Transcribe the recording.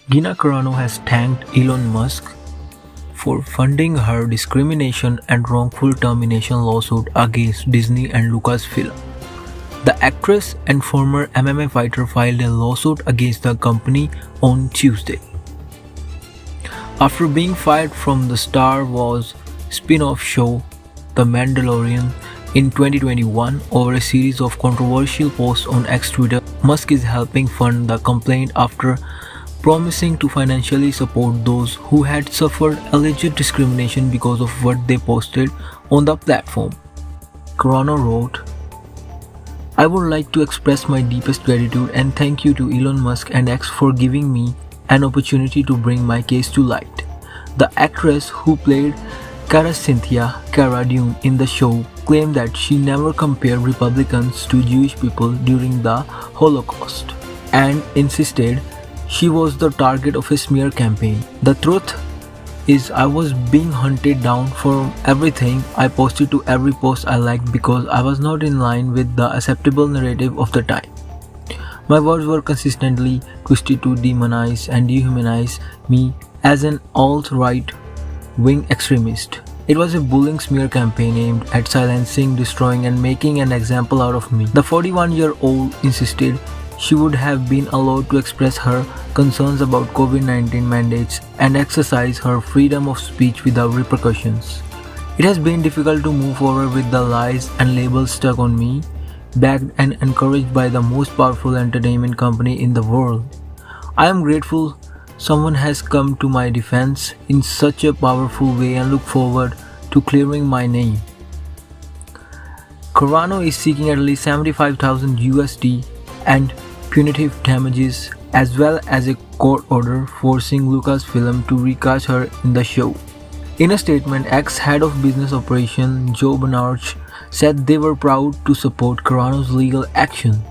Gina Carano has thanked Elon Musk for funding her discrimination and wrongful termination lawsuit against Disney and Lucasfilm. The actress and former MMA fighter filed a lawsuit against the company on Tuesday. After being fired from the Star Wars spin-off show The Mandalorian in 2021 over a series of controversial posts on X Twitter, Musk is helping fund the complaint after promising to financially support those who had suffered alleged discrimination because of what they posted on the platform. Carano wrote, "I would like to express my deepest gratitude and thank you to Elon Musk and X for giving me an opportunity to bring my case to light." The actress who played Cara Dune in the show claimed that she never compared Republicans to Jewish people during the Holocaust and insisted she was the target of a smear campaign. "The truth is I was being hunted down for everything I posted to every post I liked because I was not in line with the acceptable narrative of the time. My words were consistently twisted to demonize and dehumanize me as an alt-right wing extremist. It was a bullying smear campaign aimed at silencing, destroying, and making an example out of me." The 41-year-old insisted she would have been allowed to express her concerns about COVID-19 mandates and exercise her freedom of speech without repercussions. "It has been difficult to move forward with the lies and labels stuck on me, backed and encouraged by the most powerful entertainment company in the world. I am grateful someone has come to my defense in such a powerful way and look forward to clearing my name." Carano is seeking at least $75,000 USD and punitive damages, as well as a court order forcing Lucasfilm to recast her in the show. In a statement, ex-head of business operations Joe Bernard said they were proud to support Carano's legal action.